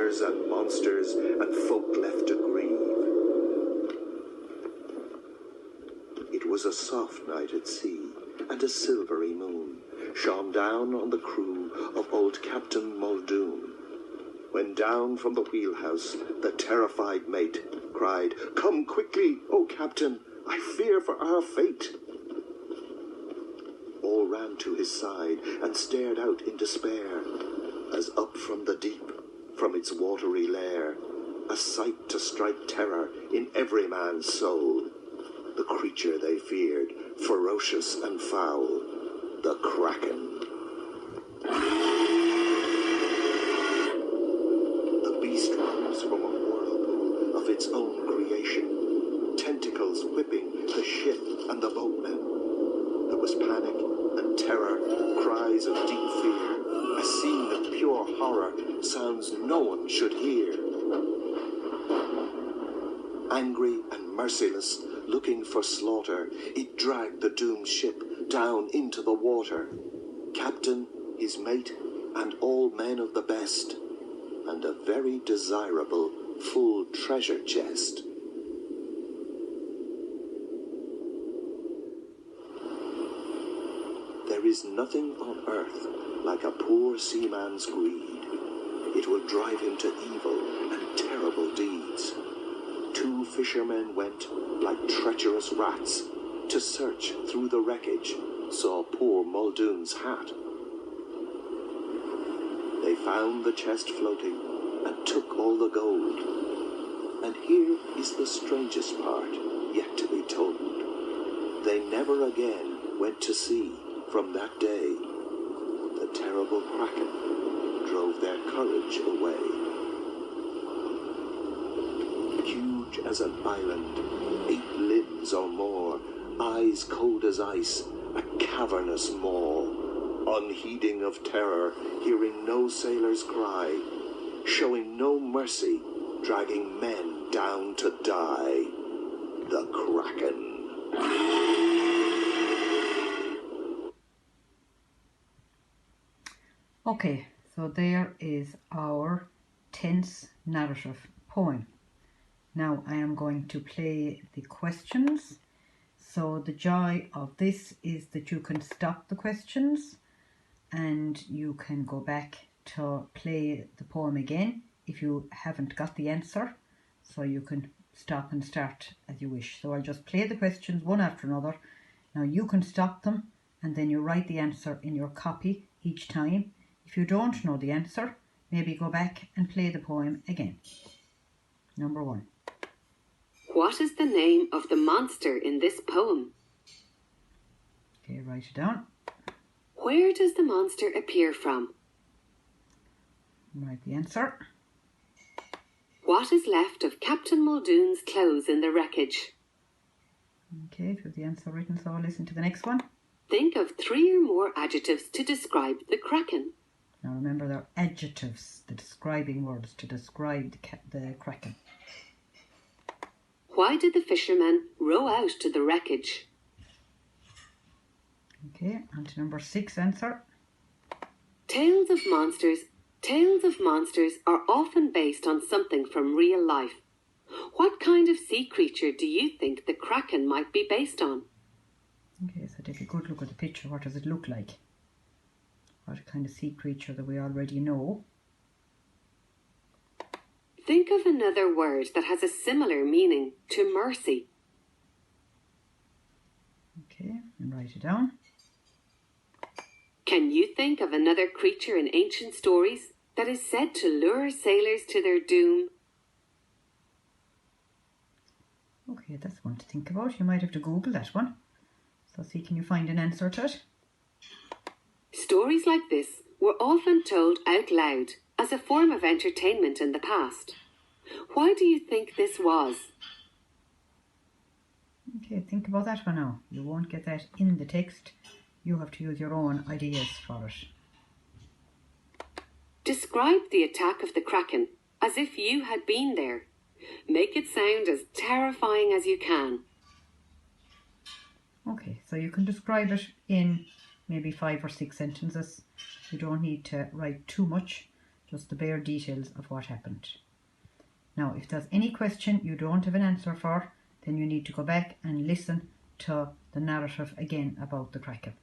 sailors and monsters and folk left to grieve. It was a soft night at sea, and a silvery moon shone down on the crew of old Captain Muldoon, when down from the wheelhouse the terrified mate cried, "Come quickly, O Captain, I fear for our fate." All ran to his side and stared out in despair, as up from the deep, from its watery lair, a sight to strike terror in every man's soul, the creature they feared, ferocious and foul, the Kraken. The beast rose from a whirlpool of its own creation, tentacles whipping the ship and the boatmen. There was panic and terror, cries of deep fear, a scene of pure horror, sounds no one should hear. Angry and merciless, looking for slaughter, it dragged the doomed ship down into the water. Captain, his mate, and all men of the best, and a very desirable full treasure chest. There is nothing on earth like a poor seaman's greed. It will drive him to evil and terrible deeds. Two fishermen went, like treacherous rats, to search through the wreckage, saw poor Muldoon's hat. They found the chest floating and took all the gold. And here is the strangest part yet to be told. They never again went to sea. From that day, the terrible Kraken drove their courage away. Huge as an island, 8 limbs or more, eyes cold as ice, a cavernous maw, unheeding of terror, hearing no sailor's cry, showing no mercy, dragging men down to die. The Kraken. Okay, so there is our tense narrative poem. Now I am going to play the questions. So the joy of this is that you can stop the questions and you can go back to play the poem again if you haven't got the answer. So you can stop and start as you wish. So I'll just play the questions one after another. Now you can stop them and then you write the answer in your copy each time. If you don't know the answer, maybe go back and play the poem again. Number 1. What is the name of the monster in this poem? Okay, write it down. Where does the monster appear from? Write the answer. What is left of Captain Muldoon's clothes in the wreckage? Okay, if you have the answer written, so listen to the next one. Think of 3 or more adjectives to describe the Kraken. Now remember, they're adjectives, the describing words to describe the Kraken. Why did the fishermen row out to the wreckage? Okay, on to number 6 answer. Tales of monsters are often based on something from real life. What kind of sea creature do you think the Kraken might be based on? Okay, so take a good look at the picture. What does it look like? What kind of sea creature that we already know? Think of another word that has a similar meaning to mercy. Okay, and write it down. Can you think of another creature in ancient stories that is said to lure sailors to their doom? Okay, that's one to think about. You might have to Google that one. So see, can you find an answer to it? Stories like this were often told out loud as a form of entertainment in the past. Why do you think this was? Okay, think about that one now. You won't get that in the text. You have to use your own ideas for it. Describe the attack of the Kraken as if you had been there. Make it sound as terrifying as you can. Okay, so you can describe it in maybe 5 or 6 sentences. You don't need to write too much. just the bare details of what happened. Now, if there's any question you don't have an answer for, then you need to go back and listen to the narrative again about the Kraken.